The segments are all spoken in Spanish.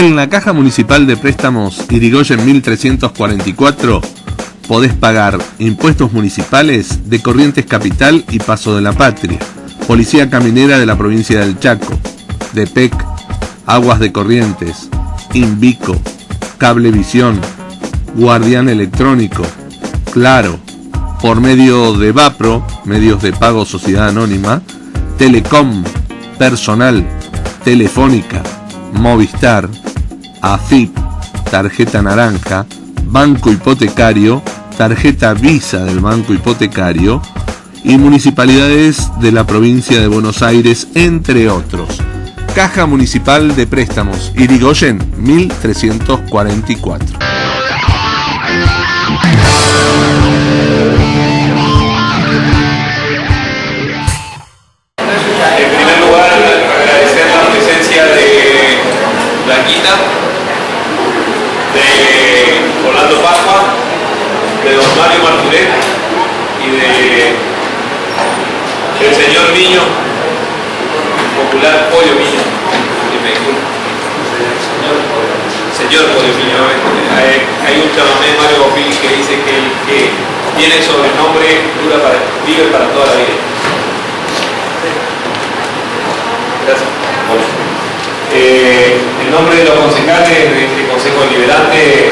En la Caja Municipal de Préstamos Irigoyen 1344 podés pagar impuestos municipales de Corrientes Capital y Paso de la Patria, Policía Caminera de la provincia del Chaco, DEPEC, Aguas de Corrientes, Invico, Cablevisión, Guardián Electrónico, Claro, por medio de Vapro, medios de pago Sociedad Anónima, Telecom, Personal, Telefónica, Movistar, AFIP, Tarjeta Naranja, Banco Hipotecario, Tarjeta Visa del Banco Hipotecario y municipalidades de la provincia de Buenos Aires, entre otros. Caja Municipal de Préstamos Irigoyen 1344. En primer lugar, agradecer la presencia de Blanquita, de Orlando Pascua, de don Mario Marturet y del señor Miño, popular Pollo Miño, que me disculpe. Señor Pollo Miño, hay un chamamé de Mario Bofil que dice que el que tiene sobrenombre vive para toda la vida. Gracias. Bueno. En nombre de los concejales de este Consejo Deliberante,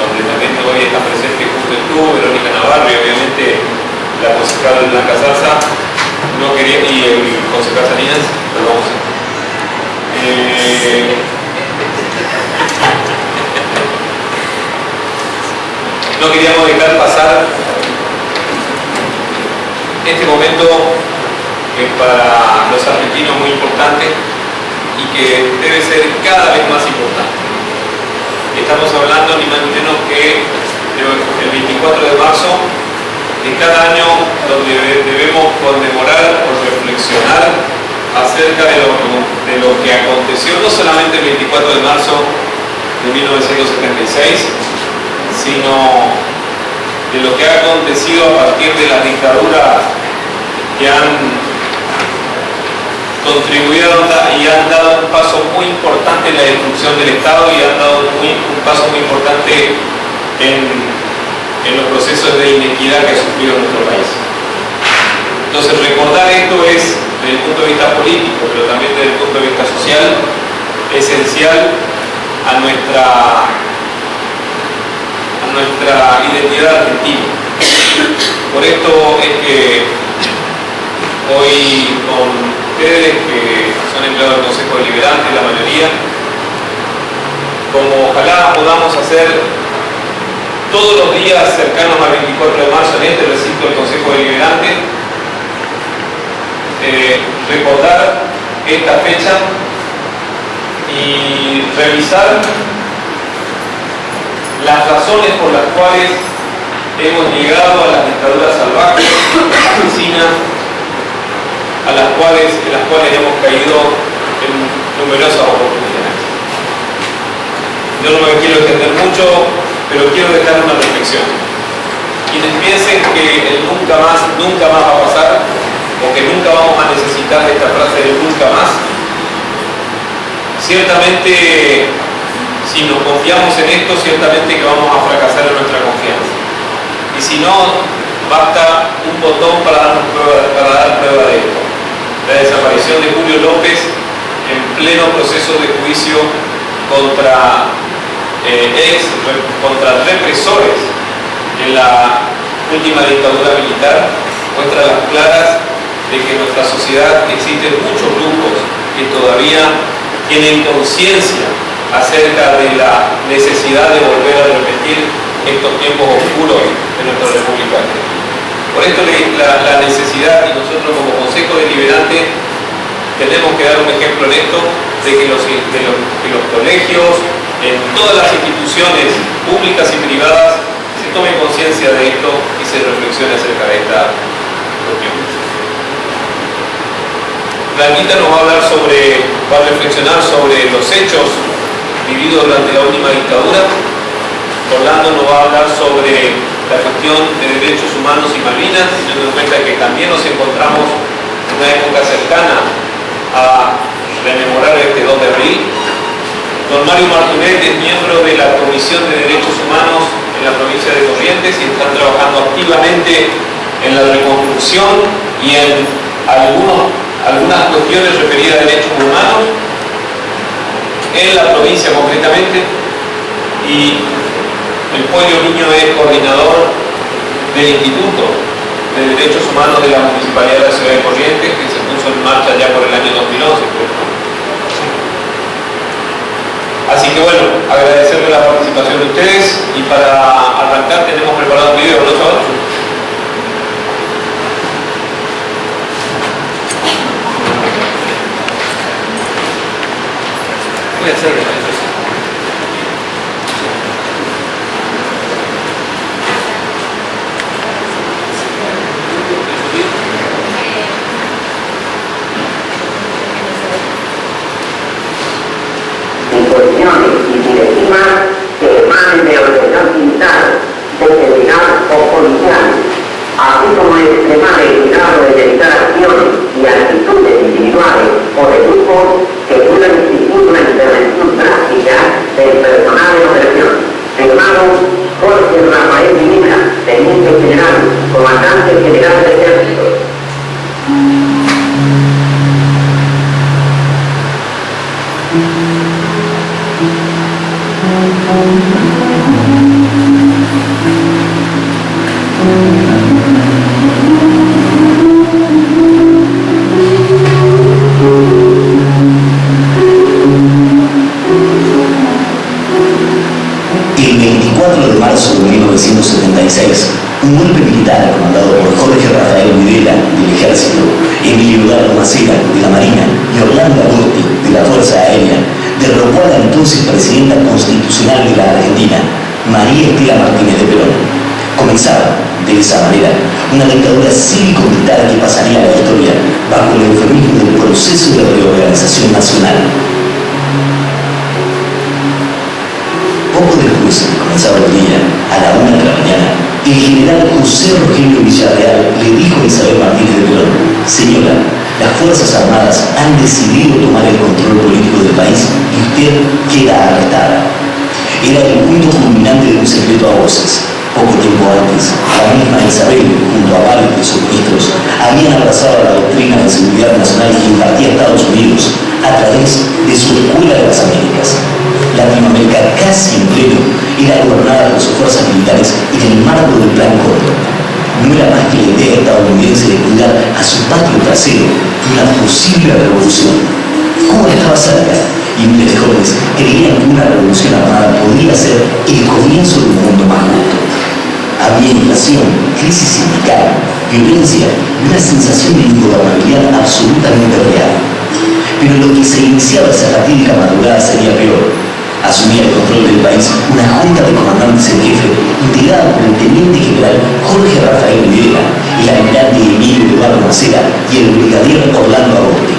completamente hoy está presente junto al club, Verónica Navarro y obviamente la concejal Blanca Zarza, no quería, y el concejal Salinas, perdón. No queríamos dejar pasar este momento que para los argentinos es muy importante y que debe ser cada vez más importante. Estamos hablando ni más ni menos que el 24 de marzo de cada año, donde debemos conmemorar o reflexionar acerca de lo que aconteció no solamente el 24 de marzo de 1976, sino de lo que ha acontecido a partir de las dictaduras que han contribuido y han dado un paso muy importante en la destrucción del Estado y han dado un paso muy importante en los procesos de inequidad que ha sufrido nuestro país. Entonces, recordar esto es, desde el punto de vista político, pero también desde el punto de vista social, esencial a nuestra identidad argentina. Por esto es que hoy con ustedes, que son empleados del Consejo Deliberante, la mayoría, como ojalá podamos hacer todos los días cercanos al 24 de marzo en este recinto del Consejo Deliberante, recordar esta fecha y revisar las razones por las cuales hemos llegado a las dictaduras salvajes, asesinas, en las cuales hemos caído en numerosas oportunidades. Yo no me quiero extender mucho, pero quiero dejar una reflexión. Quienes piensen que el nunca más va a pasar, o que nunca vamos a necesitar esta frase de nunca más, ciertamente, si nos confiamos en esto, ciertamente que vamos a fracasar en nuestra confianza. Y si no, basta un botón para dar prueba de esto. La desaparición de Julio López en pleno proceso de juicio contra represores en la última dictadura militar, muestra las claras de que en nuestra sociedad existen muchos grupos que todavía tienen conciencia acerca de la necesidad de volver a repetir estos tiempos oscuros de nuestra República Argentina. Por esto la necesidad, y nosotros como Consejo Deliberante tenemos que dar un ejemplo en esto, de que los colegios, en todas las instituciones públicas y privadas, se tomen conciencia de esto y se reflexione acerca de esta cuestión. Blanquita nos va a reflexionar sobre los hechos vividos durante la última dictadura. Orlando nos va a hablar sobre la cuestión de derechos humanos y Malvinas, teniendo en cuenta que también nos encontramos en una época cercana a rememorar este 2 de abril. Martínez es miembro de la Comisión de Derechos Humanos en la provincia de Corrientes y están trabajando activamente en la reconstrucción y en algunas cuestiones referidas a derechos humanos en la provincia concretamente, y el Pollo Niño es coordinador del Instituto de Derechos Humanos de la Municipalidad de la Ciudad de Corrientes, que se puso en marcha ya por el año 2011. Así que bueno, agradecerle la participación de ustedes, y para arrancar tenemos preparado un video, ¿no, chavales? Voy a hacer eso. Y directivas que emanen de organización sindical, determinadas o policiales, así como extremar el cuidado de evitar acciones y actitudes individuales o de grupos que puedan exigir una intervención drástica del personal de operación. Firmado Jorge Rafael Divina, teniente general, comandante general del Ejército. El 24 de marzo de 1976, un golpe militar comandado por Jorge Rafael Videla del Ejército, Emilio Eduardo Macera de la Marina y Orlando Agosti de la Fuerza Aérea, derrocó a la entonces presidenta constitucional de la Argentina, María Estela Martínez de Perón. Comenzaba, de esa manera, una dictadura cívico-militar que pasaría a la historia bajo el eufemismo del proceso de reorganización nacional. Poco después de comenzar el día, a la 1 de la mañana, el general José Rogelio Villarreal le dijo a Isabel Martínez de Perón: señora, las Fuerzas Armadas han decidido tomar el control político del país y usted queda arrestada. Era el punto culminante de un secreto a voces. Poco tiempo antes, la misma Isabel, junto a varios de sus ministros, habían abrazado la doctrina de seguridad nacional que impartía Estados Unidos a través de su Escuela de las Américas. Latinoamérica, casi en pleno, era gobernada por sus fuerzas militares en el marco del Plan Cóndor. No era más que la idea estadounidense de cuidar a su patio trasero de una posible revolución. Cuba estaba cerca, y miles de jóvenes creían que una revolución armada podía ser el comienzo de un mundo más justo. Había inflación, crisis sindical, violencia y una sensación de ingobernabilidad absolutamente real. Pero lo que se iniciaba esa fatídica madrugada sería peor. Asumía el control del país una junta de comandantes en jefe integrada por el teniente general Jorge Rafael Videla, el almirante Emilio Eduardo Macera y el brigadier Orlando Agosti.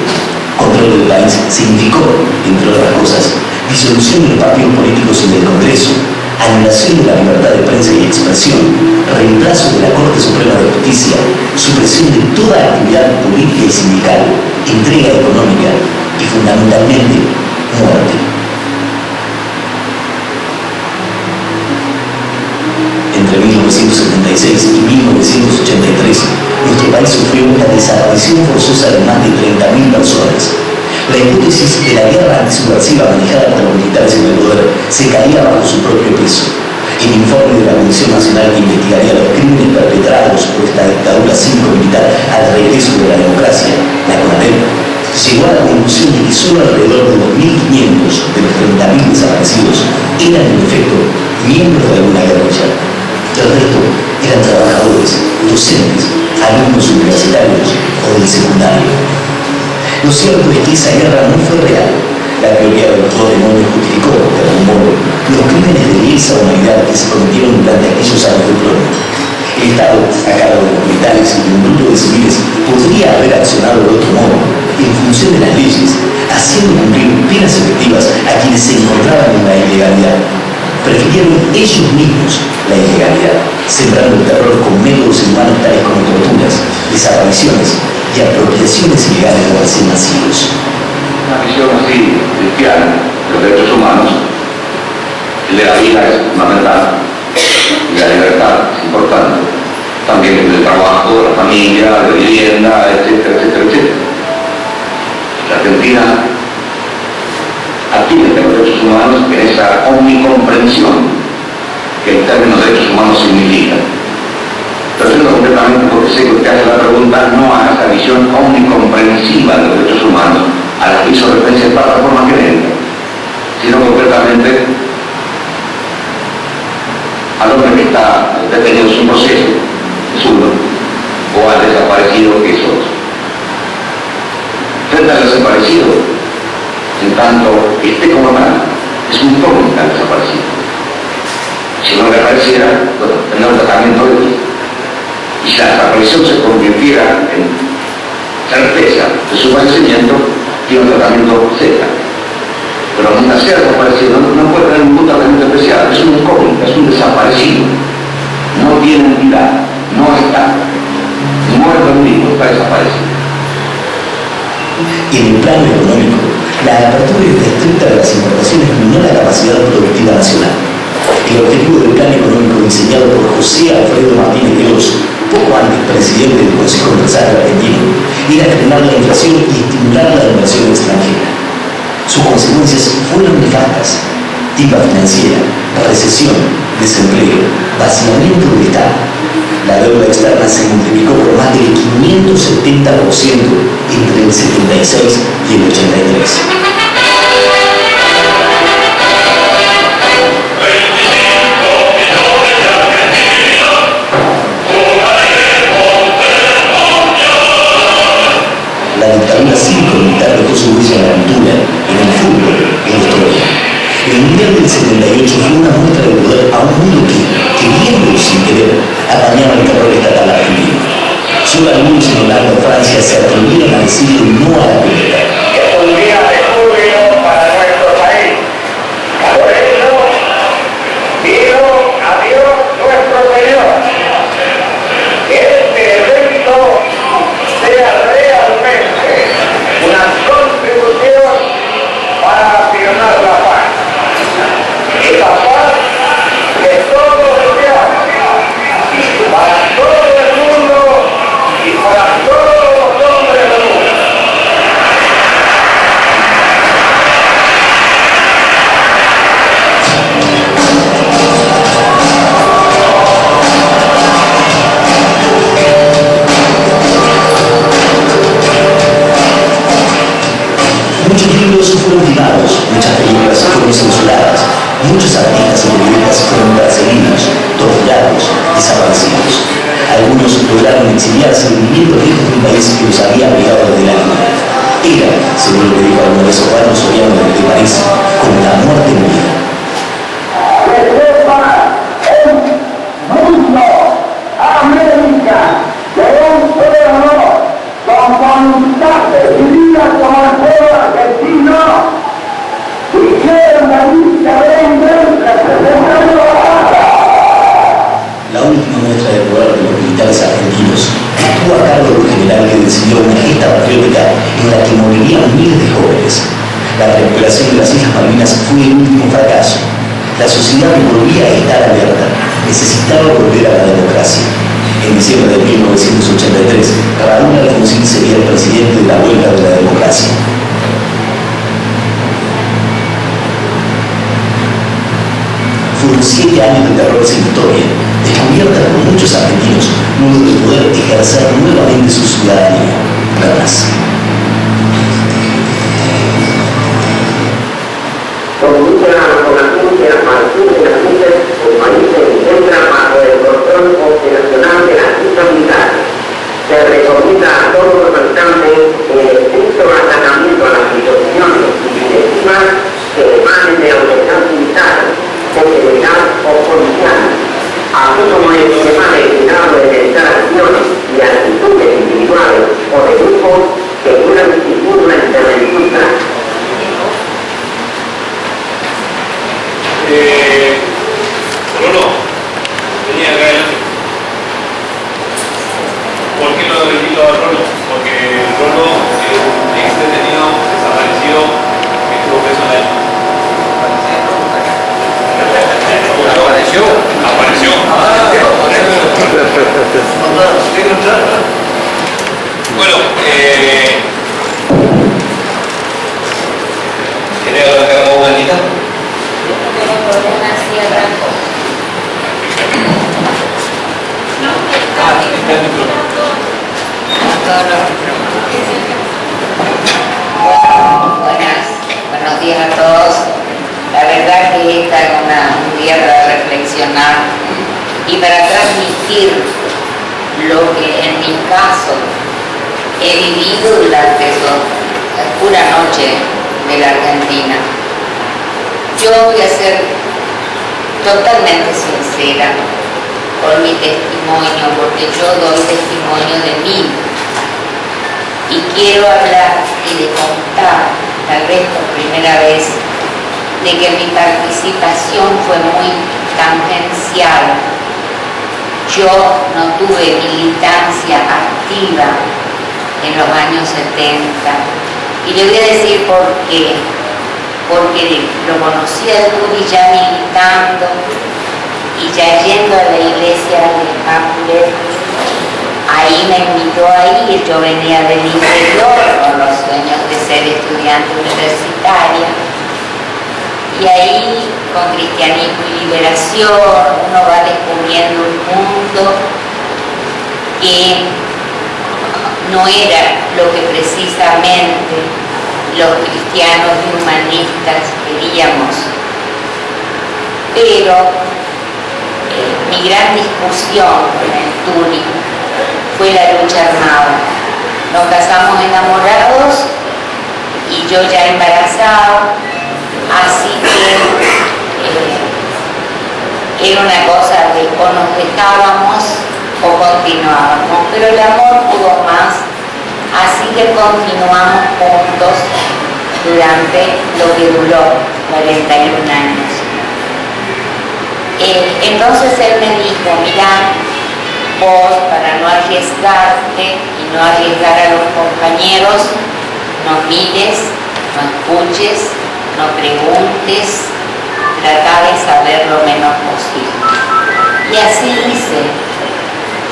Control del país significó, entre otras cosas, disolución de los partidos políticos en el Congreso, anulación de la libertad de prensa y expresión, reemplazo de la Corte Suprema de Justicia, supresión de toda actividad política y sindical, entrega económica y, fundamentalmente, muerte. Entre 1976 y 1983, nuestro país sufrió una desaparición forzosa de más de 30.000 personas. La hipótesis de la guerra antisubversiva manejada por los militares en el poder se caía bajo su propio peso. El informe de la Comisión Nacional que investigaría los crímenes perpetrados por esta dictadura cívico-militar al regreso de la democracia, la CONADEM, llegó a la conclusión de que solo alrededor de 2.500 de los 30.000 desaparecidos eran, en efecto, miembros de alguna guerrilla. El resto eran trabajadores, docentes, alumnos universitarios o del secundario. Lo cierto es que esa guerra no fue real. La teoría de los dos demonios justificó, de algún modo, los crímenes de lesa humanidad que se cometieron durante aquellos años de plomo. El Estado, a cargo de los militares y de un grupo de civiles, podría haber accionado de otro modo, en función de las leyes, haciendo cumplir penas efectivas a quienes se encontraban en la ilegalidad. Prefirieron ellos mismos la ilegalidad, sembrando el terror con métodos inhumanos tales como torturas, desapariciones y apropiaciones ilegales de recién nacidos. Una visión así cristiana de los derechos humanos El de la vida es fundamental, y la libertad es importante. También el del trabajo, de la familia, de vivienda, etcétera, etcétera, etcétera. La Argentina atiende los derechos humanos en esa omnicomprensión que el término derechos humanos significa. Pero completamente porque sé que usted hace la pregunta no a esa visión omnicomprensiva de los derechos humanos a la que hizo referencia en plataforma genérica, sino concretamente al hombre que está detenido en su proceso, es uno, o al desaparecido, que es otro. Frente al desaparecido, en tanto esté como tal, es un incógnita el desaparecido. Si no reapareciera, bueno, tendrá un tratamiento de vida. Y si la desaparición se convirtiera en certeza de su fallecimiento, tiene un tratamiento Z. Pero mientras sea desaparecido, no puede tener ningún tratamiento especial, es un incógnito, es un desaparecido. No tiene entidad, no está. Muerto en vivo, está desaparecido. En el plano económico, la apertura irrestricta de las importaciones minó la capacidad productiva nacional. El objetivo del plan económico diseñado por José Alfredo Martínez de Oz, poco antes presidente del Consejo Empresario Argentino, era frenar la inflación y estimular la inversión extranjera. Sus consecuencias fueron nefastas: tipa financiera, recesión, desempleo, vaciamiento del Estado. La deuda externa se multiplicó por más del 570% entre el 76 y el 83. La dictadura cívico-militar dejó su huella en la cultura, en el fútbol, en la historia. El Mundial del 78 fue una muestra de poder a un mundo que, queriendo o sin querer, apañaba el terror estatal argentino. Solo algunos en Holanda o Francia se atrevieron a decirle no a la pelota. Es un día de júbilo para nuestro país. Por eso, pido a Dios nuestro Señor que este evento sea realmente una contribución para accionar la paz. Esa paz que todos deseamos para todo el mundo y para todos los hombres del mundo. Muchos libros fueron tirados, muchas películas fueron censuradas, muchos artistas y periodistas fueron perseguidos, torturados, desaparecidos. Algunos lograron exiliarse viviendo lejos de un país que los había pegado desde la luna. Era, según lo que dijo alguna vez Osvaldo Soriano de París, como la muerte mía. América de un pueblo con voluntad decidida como el pueblo argentino hicieron la lista de representando La última muestra de poder de los militares argentinos estuvo a cargo de un general que decidió una gesta patriótica en la que morirían miles de jóvenes. La recuperación de las Islas Malvinas fue el último fracaso. La sociedad volvía a estar alerta, necesitaba volver a la democracia. En diciembre de 1983, Raúl Alfonsín sería el presidente de la vuelta de la democracia. Fueron 7 años de terror sin historia, descubierta por muchos argentinos, luego de poder ejercer nuevamente su ciudadanía. Jamás. con mucha población que a partir de las luchas el país se encuentra bajo el control operacional de las fuerzas militares. Se recomienda a todos los habitantes el estricto acatamiento a las disposiciones y directivas que emanen de autoridad militar, o general o policial, así como el sistema de cuidado de evitar acciones y actitudes individuales o de grupos que puedan dificultar la intervención práctica. Bruno, venía acá adelante. ¿Por qué lo invito a Bruno? Porque Bruno es un ex detenido desaparecido que estuvo preso en el día para reflexionar y para transmitir lo que en mi caso he vivido durante esa oscura noche de la Argentina. Yo voy a ser totalmente sincera con mi testimonio, porque yo doy testimonio de mí y quiero hablar y de contar, tal vez por primera vez, de que mi participación fue muy tangencial. Yo no tuve militancia activa en los años 70 y le voy a decir por qué. Porque lo conocí a Turi ya militando y ya yendo a la iglesia de Maculet. Ahí me invitó a ir, yo venía del interior con los sueños de ser estudiante universitaria. Y ahí, con Cristianismo y Liberación, uno va descubriendo un mundo que no era lo que precisamente los cristianos y humanistas queríamos. Pero mi gran discusión con el Turi fue la lucha armada. Nos casamos enamorados y yo ya embarazada, así que era una cosa de o nos dejábamos o continuábamos, pero el amor pudo más, así que continuamos juntos durante lo que duró 41 años. Entonces él me dijo, mira, vos para no arriesgarte y no arriesgar a los compañeros, no mires, no escuches, no preguntes, trata de saber lo menos posible. Y así hice.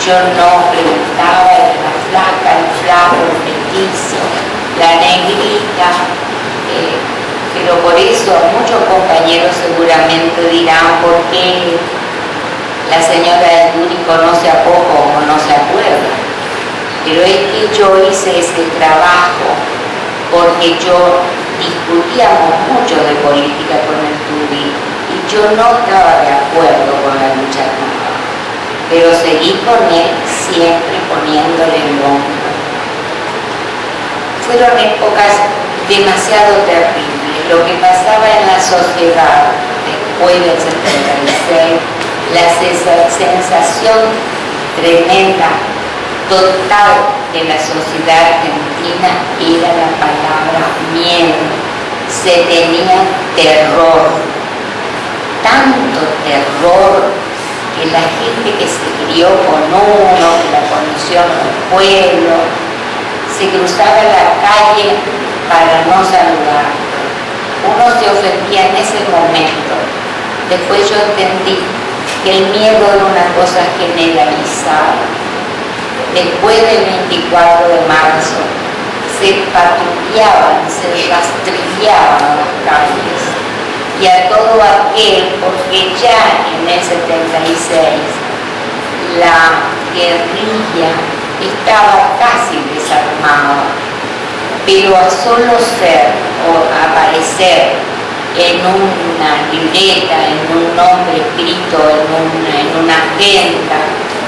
Yo no preguntaba, era la flaca, el flaco, el petizo, la negrita, pero por eso muchos compañeros seguramente dirán por qué la señora del Turi conoce a poco o no se acuerda. Pero es que yo hice ese trabajo porque yo discutíamos mucho de política con el Turi y yo no estaba de acuerdo con la lucha armada, pero seguí con él siempre poniéndole el hombro. Fueron épocas demasiado terribles. Lo que pasaba en la sociedad después del 76, la sensación tremenda, total de la sociedad argentina era la palabra miedo. Se tenía terror, tanto terror que la gente que se crió con uno, que la conoció en el pueblo, se cruzaba la calle para no saludar. Uno se ofendía en ese momento. Después yo entendí que el miedo era una cosa generalizada. Después del 24 de marzo se patrullaban, se rastrillaban las calles y a todo aquel, porque ya en el 76 la guerrilla estaba casi desarmada, pero a solo ser o aparecer en una libreta, en un nombre escrito, en una agenda,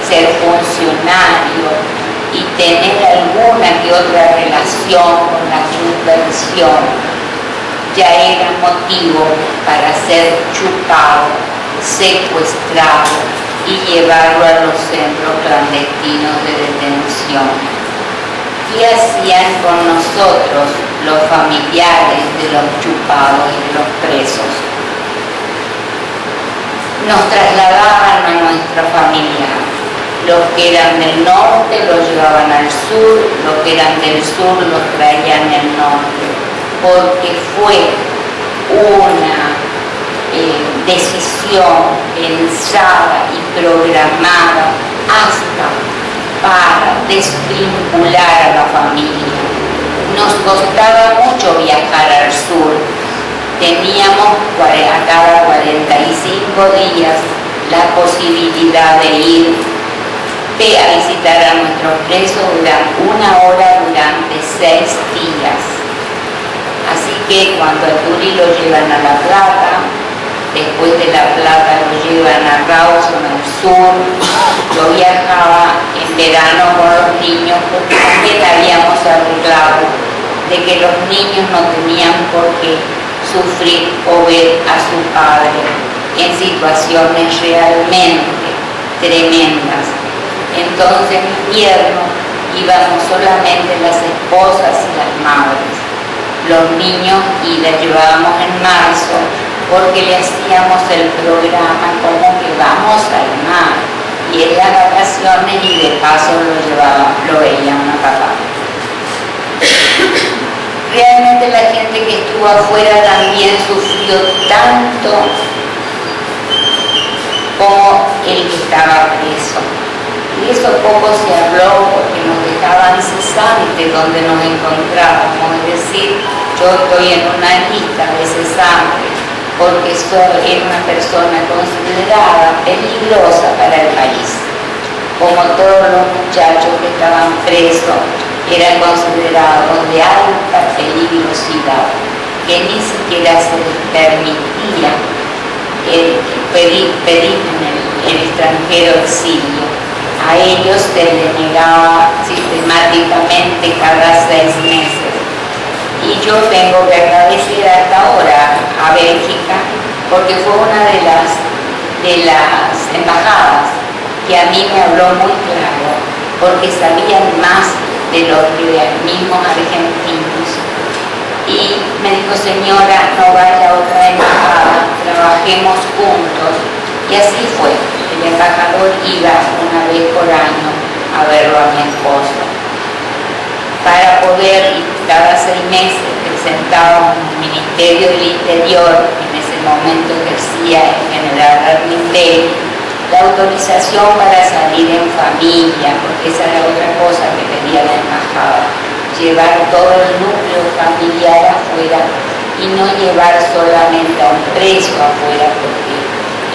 ser funcionario y tener alguna que otra relación con la subversión, ya era motivo para ser chupado, secuestrado y llevarlo a los centros clandestinos de detención. ¿Qué hacían con nosotros los familiares de los chupados y de los presos? Nos trasladaban a nuestra familia. Los que eran del norte los llevaban al sur, los que eran del sur los traían al norte, porque fue una decisión pensada y programada hasta para desvincular a la familia. Nos costaba mucho viajar al sur. Teníamos a cada 45 días la posibilidad de ir a visitar a nuestros presos durante 1 hora durante 6 días. Así que cuando a Turi lo llevan a La Plata, después de La Plata llevan a Rawson al sur. Yo viajaba en verano con los niños porque también habíamos arreglado de que los niños no tenían por qué sufrir o ver a su padre en situaciones realmente tremendas. Entonces en invierno íbamos solamente las esposas y las madres. Los niños y las llevábamos en marzo porque le hacíamos el programa como que vamos al mar y en las vacaciones y de paso lo veían a papá. Realmente la gente que estuvo afuera también sufrió tanto como el que estaba preso. Y eso poco se habló porque nos dejaban cesantes donde nos encontrábamos, es decir, yo estoy en una lista de cesantes porque era una persona considerada peligrosa para el país. Como todos los muchachos que estaban presos eran considerados de alta peligrosidad, que ni siquiera se les permitía pedir en el extranjero exilio. A ellos se les negaba sistemáticamente cada 6 meses. Y yo tengo que agradecer hasta ahora a Bélgica porque fue una de las embajadas que a mí me habló muy claro, porque sabían más de los mismos argentinos. Y me dijo, señora, no vaya a otra embajada, trabajemos juntos. Y así fue. El embajador iba una vez por año a verlo a mi esposo. Para poder, y cada 6 meses, presentaba un Ministerio del Interior, en ese momento ejercía el general Armindelli, la autorización para salir en familia, porque esa era otra cosa que pedía la embajada, llevar todo el núcleo familiar afuera y no llevar solamente a un preso afuera, porque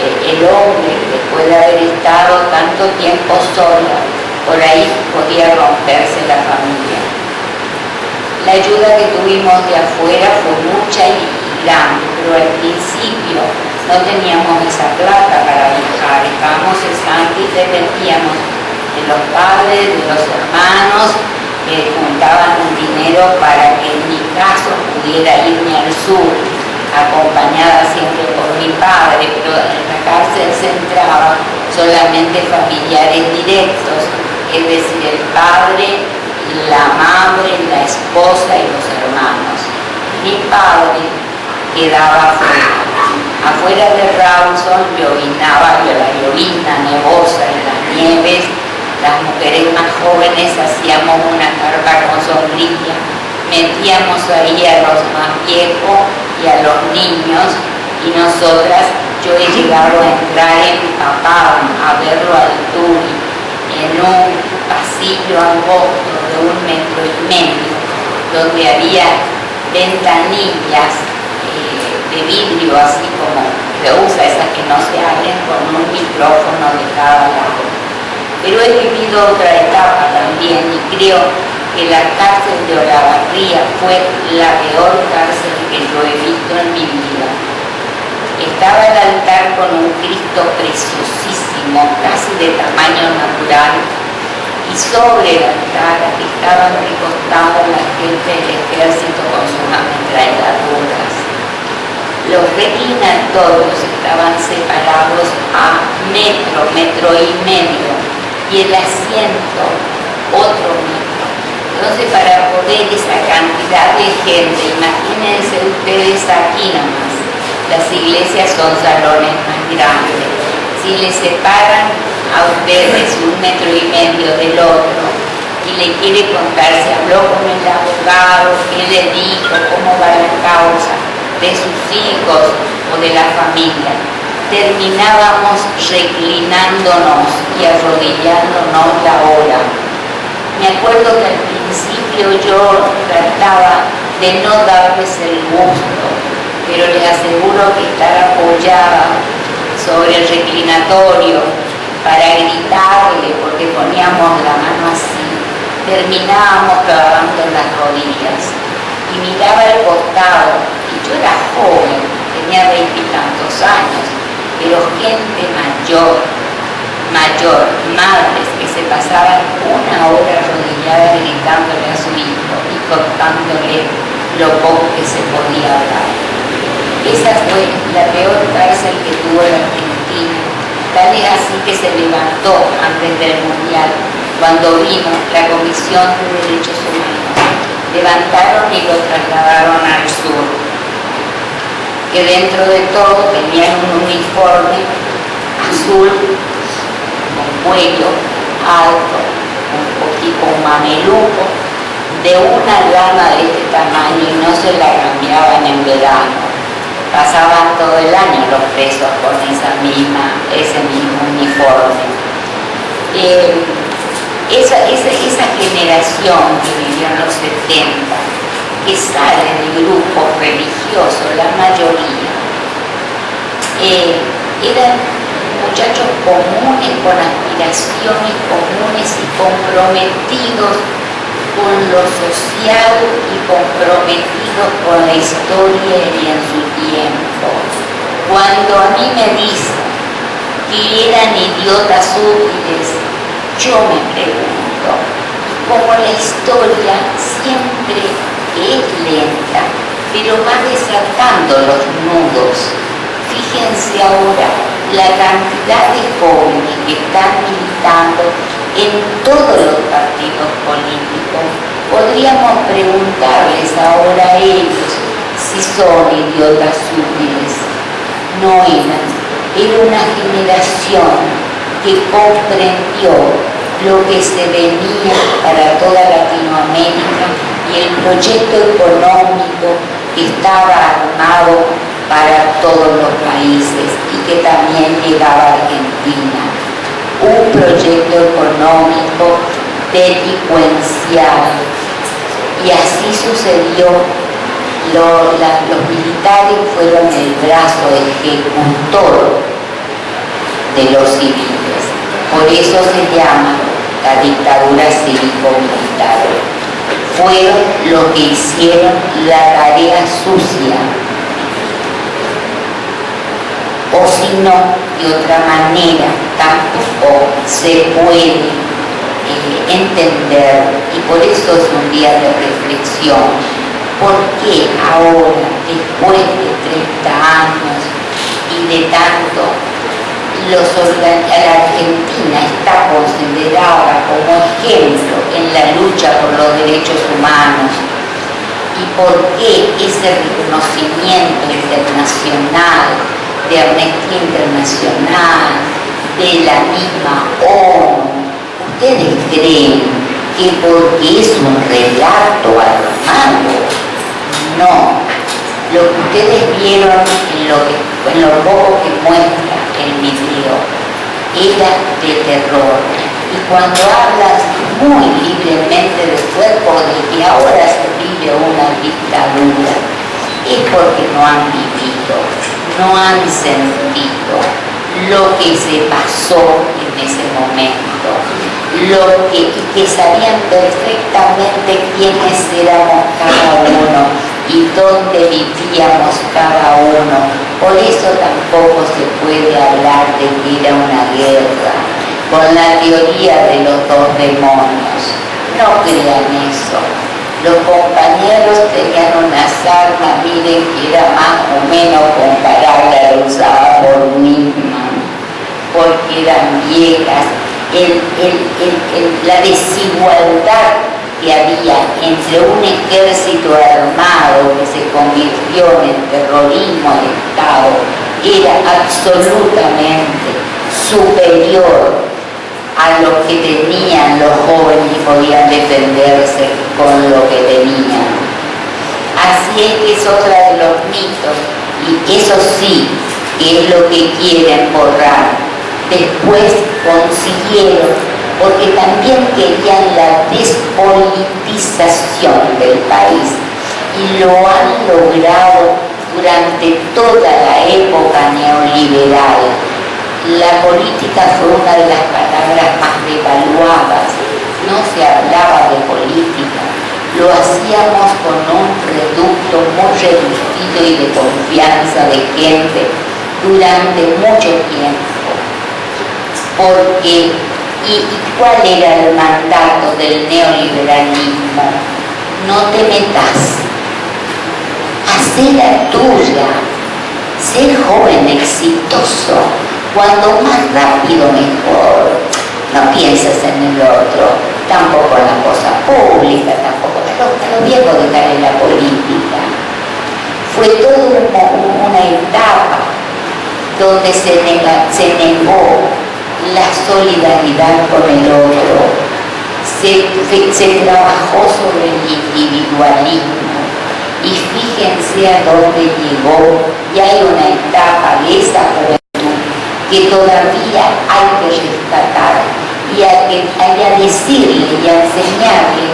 el hombre, después de haber estado tanto tiempo solo, por ahí podía romperse la familia. La ayuda que tuvimos de afuera fue mucha y grande, pero al principio no teníamos esa plata para viajar, estábamos cesantes y dependíamos de los padres, de los hermanos, que juntaban un dinero para que en mi caso pudiera irme al sur, acompañada siempre por mi padre, pero en la cárcel se entraba solamente familiares directos, es decir, el padre, la madre, la esposa y los hermanos. Mi padre quedaba afuera de Rawson, llovinaba, la llovina nevosa en las nieves. Las mujeres más jóvenes hacíamos una carpa con sombrilla, metíamos ahí a los más viejos y a los niños, y nosotras, yo he llegado a entrar empapada a verlo al Turi en un pasillo angosto de 1,5 metros, donde había ventanillas de vidrio, así como se usa, esas que no se abren, con un micrófono de cada lado. Pero he vivido otra etapa también y creo que la cárcel de Olavarría fue la peor cárcel que yo he visto en mi vida. Estaba el altar con un Cristo preciosísimo, casi de tamaño natural, y sobre el altar estaban recostados la gente del ejército con sus ametralladoras. Los reclinatorios estaban separados a metro y medio, y el asiento otro metro. Entonces, para poder esa cantidad de gente, imagínense ustedes aquí nomás, las iglesias son salones más grandes. Si les separan a ustedes 1,5 metros del otro y le quiere contar, se habló con el abogado, qué le dijo, cómo va la causa de sus hijos o de la familia, terminábamos reclinándonos y arrodillándonos la hora. Me acuerdo que al principio yo trataba de no darles el gusto, pero les aseguro que estar apoyada sobre el reclinatorio para gritarle, porque poníamos la mano así, terminábamos clavando en las rodillas. Y miraba al costado, y yo era joven, tenía 20 y tantos años, pero gente mayor, madres que se pasaban una hora arrodilladas gritándole a su hijo y contándole lo poco que se podía hablar. Esa fue la peor cárcel que tuvo la Argentina, tal es así que se levantó antes del Mundial, cuando vino la Comisión de Derechos Humanos. Levantaron y lo trasladaron al sur, que dentro de todo tenían un uniforme azul, con cuello alto, tipo un mameluco, de una lana de este tamaño, y no se la cambiaban en verano. Pasaban todo el año los presos con ese mismo uniforme. Esa generación que vivió en los 70, que sale de grupos religiosos, la mayoría, eran muchachos comunes, con aspiraciones comunes y comprometidos con lo social y comprometidos con la historia y en su tiempo. Cuando a mí me dicen que eran idiotas útiles, yo me pregunto, como la historia siempre es lenta, pero va desatando los nudos. Fíjense ahora la cantidad de jóvenes que están militando en todos los partidos políticos. Podríamos preguntarles ahora a ellos si son idiotas útiles. No eran. Era una generación que comprendió lo que se venía para toda Latinoamérica y el proyecto económico que estaba armado para todos los países y que también llegaba a Argentina. Un proyecto económico delincuencial. Y así sucedió. Los militares fueron el brazo ejecutor de los civiles. Por eso se llama la dictadura cívico-militar. Fueron los que hicieron la tarea sucia. O si no, de otra manera, tampoco se puede entender, y por eso es un día de reflexión, por qué ahora, después de 30 años y de tanto, la Argentina está considerada como ejemplo en la lucha por los derechos humanos, y por qué ese reconocimiento internacional de Amnistía Internacional, de la misma ONU. ¿Ustedes creen que porque es un relato armado? No. Lo que ustedes vieron en lo poco que muestra el video era de terror. Y cuando hablas muy libremente del cuerpo de que ahora se vive una dictadura, es porque no han vivido, no han sentido lo que se pasó en ese momento, que sabían perfectamente quiénes éramos cada uno y dónde vivíamos cada uno. Por eso tampoco se puede hablar de que era una guerra, con la teoría de los dos demonios. No crean eso. Los compañeros tenían unas armas, miren que era más o menos comparable a lo usada por Whitman, porque eran viejas. La desigualdad que había entre un ejército armado que se convirtió en el terrorismo del Estado era absolutamente superior a lo que tenían los jóvenes y podían defenderse con lo que tenían. Así es que es otra de los mitos, y eso sí, que es lo que quieren borrar. Después consiguieron, porque también querían la despolitización del país, y lo han logrado durante toda la época neoliberal. La política fue una de las palabras más devaluadas. No se hablaba de política, lo hacíamos con un reducto muy reducido y de confianza de gente durante mucho tiempo. Porque, ¿y cuál era el mandato del neoliberalismo? No te metas, hacé la tuya, ser joven exitoso, cuando más rápido mejor, no pienses en el otro, tampoco en la cosa pública, tampoco, a los viejos dejaré la política. Fue toda una etapa donde se negó la solidaridad con el otro, se trabajó sobre el individualismo, y fíjense a dónde llegó, y hay una etapa de esa juventud que todavía hay que rescatar, y hay que decirle y a enseñarle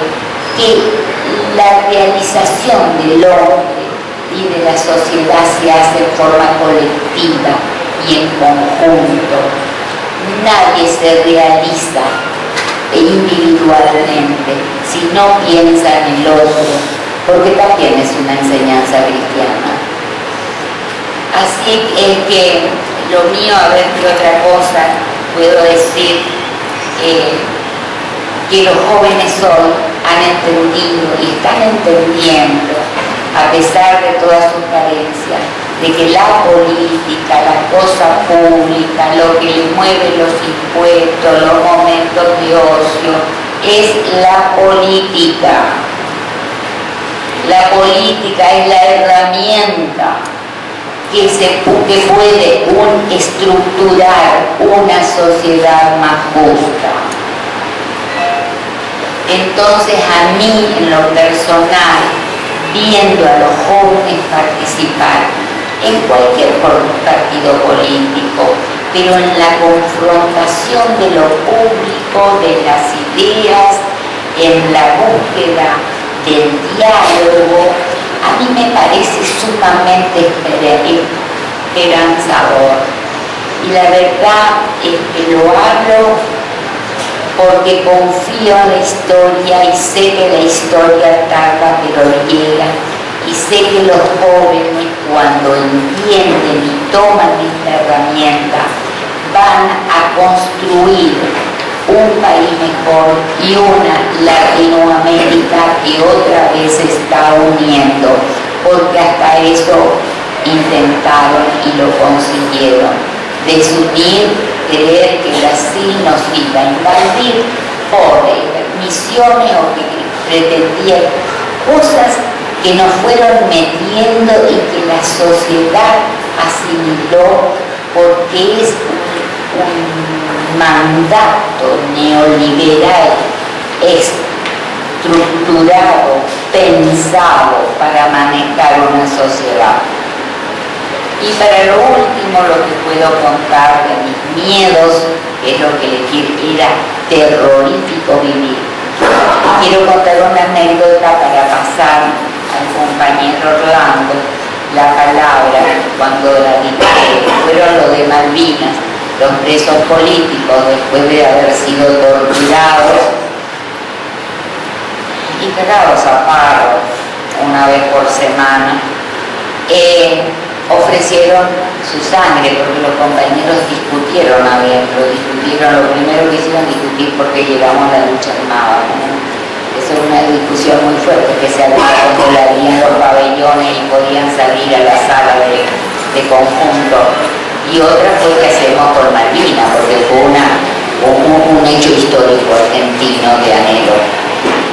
que la realización del hombre y de la sociedad se hace en forma colectiva y en conjunto. Nadie se realiza individualmente si no piensa en el otro, porque también es una enseñanza cristiana. Así es que lo mío, a ver qué otra cosa puedo decir, que los jóvenes hoy han entendido y están entendiendo, a pesar de todas sus carencias, de que la política, la cosa pública, lo que les mueve los impuestos, los momentos de ocio, es la política. La política es la herramienta que puede estructurar una sociedad más justa. Entonces, a mí, en lo personal, viendo a los jóvenes participar en cualquier partido político, pero en la confrontación de lo público, de las ideas, en la búsqueda del diálogo, a mí me parece sumamente esperanzador. Y la verdad es que lo hablo porque confío en la historia y sé que la historia tarda pero llega, y sé que los jóvenes, cuando entienden y toman esta herramienta, van a construir un país mejor y una Latinoamérica que otra vez se está uniendo, porque hasta eso intentaron y lo consiguieron. Desunir, creer que Brasil nos iba a invadir por misiones o que pretendían cosas que nos fueron metiendo y que la sociedad asimiló, porque es un mandato neoliberal estructurado, pensado para manejar una sociedad. Y para lo último, lo que puedo contar de mis miedos, que es lo que era terrorífico vivir. Quiero contar una anécdota para pasar al compañero Orlando la palabra cuando fueron lo de Malvinas, los presos políticos, después de haber sido torturados y cagados a paro una vez por semana, ofrecieron su sangre, porque los compañeros discutieron adentro, lo primero que hicieron discutir por qué llegamos a la lucha armada, ¿no? Esa es una discusión muy fuerte, que se había cuando la abrían los pabellones y podían salir a la sala de conjunto. Y otra fue que hacemos por Malvinas, porque fue un hecho histórico argentino de anhelo.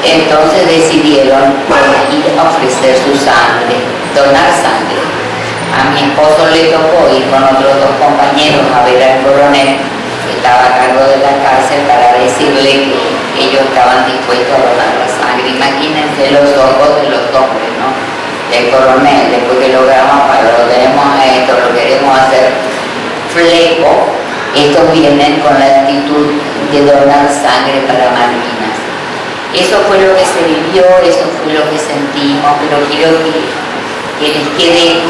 Entonces decidieron ir a ofrecer su sangre, donar sangre. A mi esposo le tocó ir con otros dos compañeros a ver al coronel, que estaba a cargo de la cárcel, para decirle que ellos estaban dispuestos a donar la sangre. Imagínense los ojos de los hombres, ¿no? Del coronel, después que logramos, para lo tenemos esto, lo queremos hacer fleco, estos vienen con la actitud de donar sangre para Malvinas. Eso fue lo que se vivió, eso fue lo que sentimos, pero quiero que les quede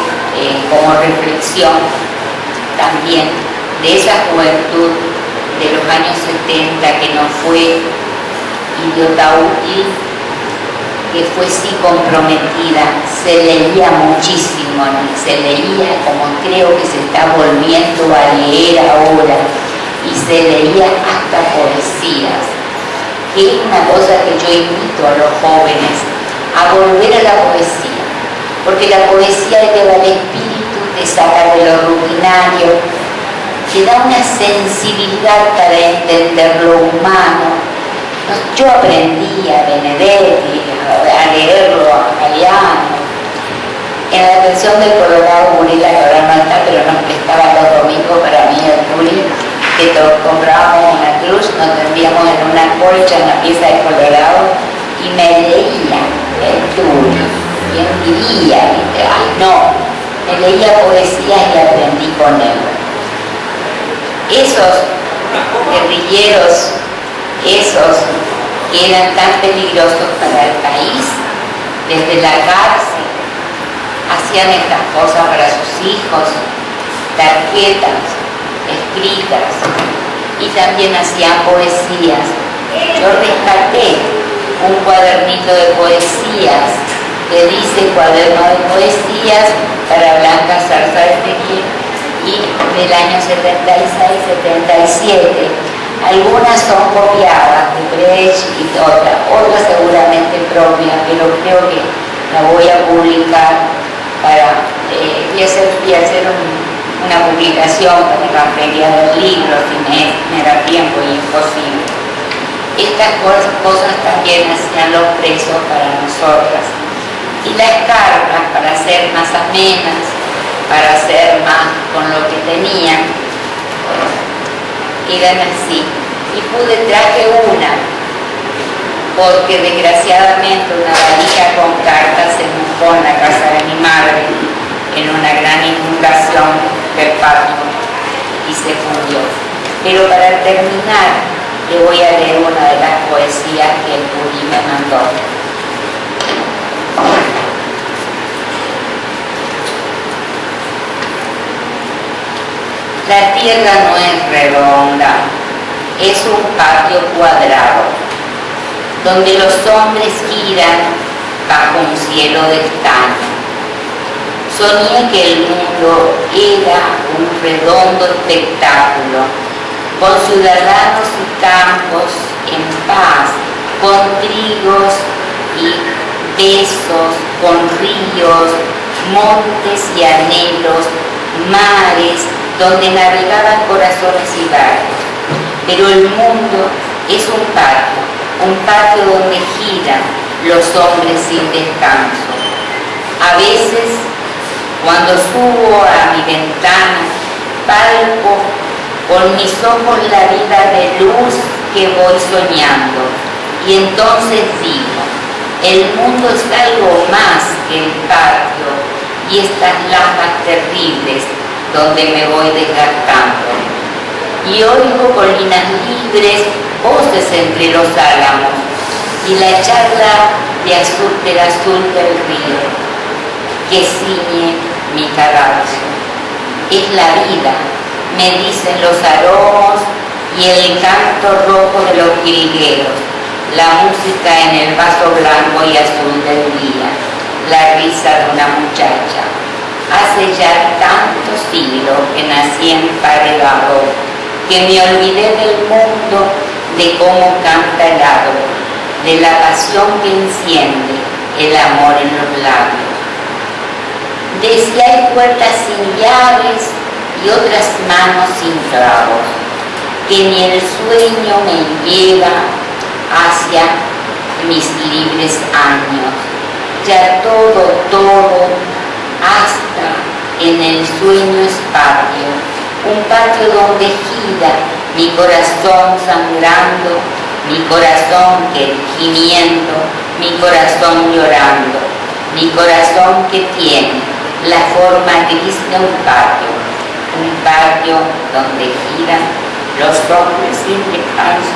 como reflexión también de esa juventud de los años 70 que no fue idiota útil, que fue sí comprometida, se leía muchísimo, se leía como creo que se está está volviendo a leer ahora, y se leía hasta poesías, que es una cosa que yo invito a los jóvenes a volver a la poesía, porque la poesía eleva el espíritu, te saca de lo rutinario, te da una sensibilidad para entender lo humano. Yo aprendí a Benedetti, a leerlo, a Galeano. En la versión del Colorado Burila, que ahora no está, pero nos prestaba los domingos para mí el Buri, que comprábamos una cruz, nos tendríamos en una colcha en la pieza de Colorado, y me leía el Buri. ¿Quién diría? Ay, no, me leía poesía y aprendí con él. Esos guerrilleros, esos que eran tan peligrosos para el país, desde la cárcel, hacían estas cosas para sus hijos, tarjetas escritas, y también hacían poesías. Yo rescaté un cuadernito de poesías que dice Cuaderno de Poesías para Blanca Zarza Ezequiel, y del año 76-77. Algunas son copiadas de Brecht y otras seguramente propias, pero creo que la voy a publicar para voy a hacer una publicación para la feria del libro, si me da tiempo, y es posible. Estas cosas también hacían los presos para nosotras. Y las cartas, para ser más amenas, para hacer más con lo que tenían, eran así. Y traje una, porque desgraciadamente una valija con cartas se mojó en la casa de mi madre en una gran inundación del patio y se fundió. Pero para terminar, le voy a leer una de las poesías que el Buri me mandó. La tierra no es redonda, es un patio cuadrado, donde los hombres giran bajo un cielo de estaño. Soñé que el mundo era un redondo espectáculo, con ciudadanos y campos en paz, con trigos y besos, con ríos, montes y anhelos, mares, donde navegaban corazones y barcos. Pero el mundo es un patio donde giran los hombres sin descanso. A veces, cuando subo a mi ventana, palpo con mis ojos la vida de luz que voy soñando, y entonces digo, el mundo es algo más que el patio y estas lajas terribles donde me voy desgastando. Y oigo colinas libres, voces entre los álamos, y la charla del azul del río, que ciñe mi cadalso. Es la vida, me dicen los aromas y el canto rojo de los jilgueros, la música en el vaso blanco y azul del día, la risa de una muchacha. Hace ya tantos siglos que nací emparedado, que me olvidé del mundo, de cómo canta el árbol, de la pasión que enciende el amor en los labios. De si hay puertas sin llaves y otras manos sin clavos, que ni el sueño me lleva hacia mis libres años. Ya todo, hasta en el sueño es patio, un patio donde gira mi corazón sangrando, mi corazón gimiendo, mi corazón llorando, mi corazón que tiene la forma gris de un patio donde giran los hombres sin descanso.